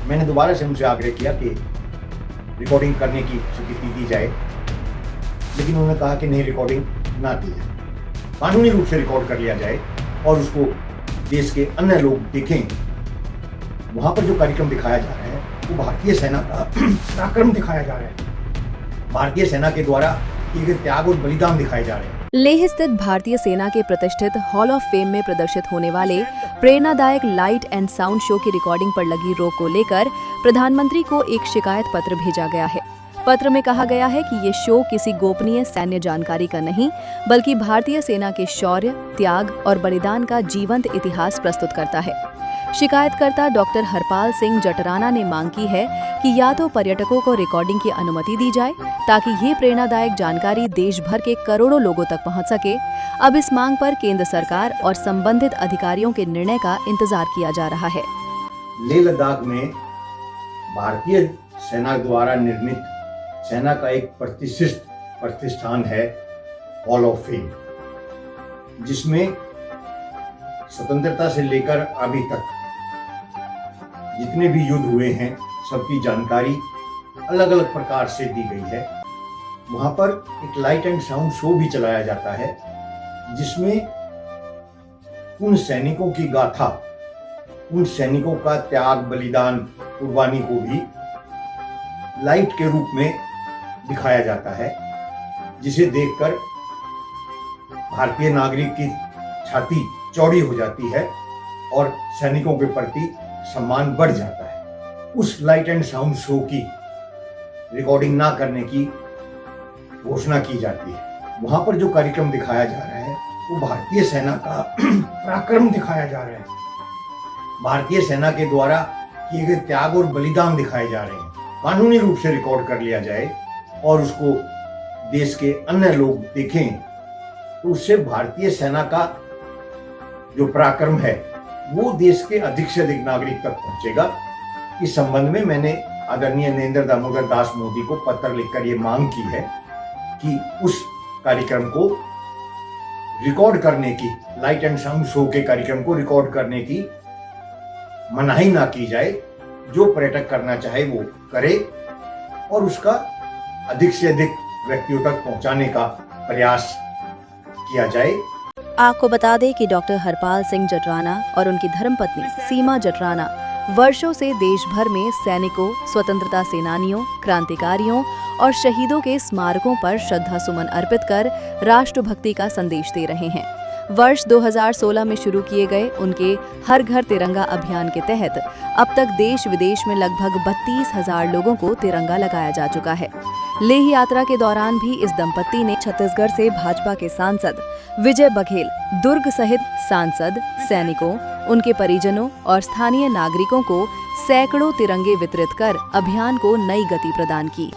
मैंने दोबारा से उनसे आग्रह किया कि रिकॉर्डिंग करने की स्वीकृति दी जाए, लेकिन उन्होंने कहा कि नहीं, रिकॉर्डिंग ना की जाए, कानूनी रूप से रिकॉर्ड कर लिया जाए और उसको देश के अन्य लोग देखें। वहां पर जो कार्यक्रम दिखाया जा रहा है वो भारतीय सेना का पराक्रम दिखाया जा रहा है, भारतीय सेना के द्वारा किए गए त्याग और बलिदान दिखाए जा रहे हैं। लेह स्थित भारतीय सेना के प्रतिष्ठित हॉल ऑफ फेम में प्रदर्शित होने वाले प्रेरणादायक लाइट एंड साउंड शो की रिकॉर्डिंग पर लगी रोक को लेकर प्रधानमंत्री को एक शिकायत पत्र भेजा गया है। पत्र में कहा गया है कि ये शो किसी गोपनीय सैन्य जानकारी का नहीं, बल्कि भारतीय सेना के शौर्य, त्याग और बलिदान का जीवंत इतिहास प्रस्तुत करता है। शिकायतकर्ता डॉक्टर हरपाल सिंह जटराना ने मांग की है कि या तो पर्यटकों को रिकॉर्डिंग की अनुमति दी जाए ताकि ये प्रेरणादायक जानकारी देश भर के करोड़ों लोगों तक पहुंच सके। अब इस मांग पर केंद्र सरकार और संबंधित अधिकारियों के निर्णय का इंतजार किया जा रहा है। लेह लद्दाख में भारतीय सेना द्वारा निर्मित सेना का एक प्रतिष्ठान है हॉल ऑफ फेम, जिसमें स्वतंत्रता से लेकर अभी तक जितने भी युद्ध हुए हैं सबकी जानकारी अलग अलग प्रकार से दी गई है। वहां पर एक लाइट एंड साउंड शो भी चलाया जाता है, जिसमें उन सैनिकों की गाथा, उन सैनिकों का त्याग, बलिदान, कुर्बानी को भी लाइट के रूप में दिखाया जाता है, जिसे देखकर भारतीय नागरिक की छाती चौड़ी हो जाती है और सैनिकों के प्रति सम्मान बढ़ जाता है। उस लाइट एंड साउंड शो की रिकॉर्डिंग ना करने की घोषणा की जाती है। वहां पर जो कार्यक्रम दिखाया जा रहा है वो भारतीय सेना का पराक्रम दिखाया जा रहा है, भारतीय सेना के द्वारा किए गए त्याग और बलिदान दिखाए जा रहे हैं। कानूनी रूप से रिकॉर्ड कर लिया जाए और उसको देश के अन्य लोग देखें तो उससे भारतीय सेना का जो पराक्रम है वो देश के अधिक से अधिक नागरिक तक पहुंचेगा। इस संबंध में मैंने आदरणीय नरेंद्र दामोदर दास मोदी को पत्र लिखकर ये मांग की है कि उस कार्यक्रम को रिकॉर्ड करने की, लाइट एंड साउंड शो के कार्यक्रम को रिकॉर्ड करने की मनाही ना की जाए। जो पर्यटक करना चाहे वो करे और उसका अधिक से अधिक व्यक्तियों तक पहुंचाने का प्रयास किया जाए। आपको बता दें कि डॉक्टर हरपाल सिंह जटराना और उनकी धर्मपत्नी सीमा जटराना वर्षों से देश भर में सैनिकों, स्वतंत्रता सेनानियों, क्रांतिकारियों और शहीदों के स्मारकों पर श्रद्धा सुमन अर्पित कर राष्ट्रभक्ति का संदेश दे रहे हैं। वर्ष 2016 में शुरू किए गए उनके हर घर तिरंगा अभियान के तहत अब तक देश विदेश में लगभग 32,000 लोगों को तिरंगा लगाया जा चुका है। लेह यात्रा के दौरान भी इस दंपत्ति ने छत्तीसगढ़ से भाजपा के सांसद विजय बघेल, दुर्ग सहित सांसद, सैनिकों, उनके परिजनों और स्थानीय नागरिकों को सैकड़ों तिरंगे वितरित कर अभियान को नई गति प्रदान की।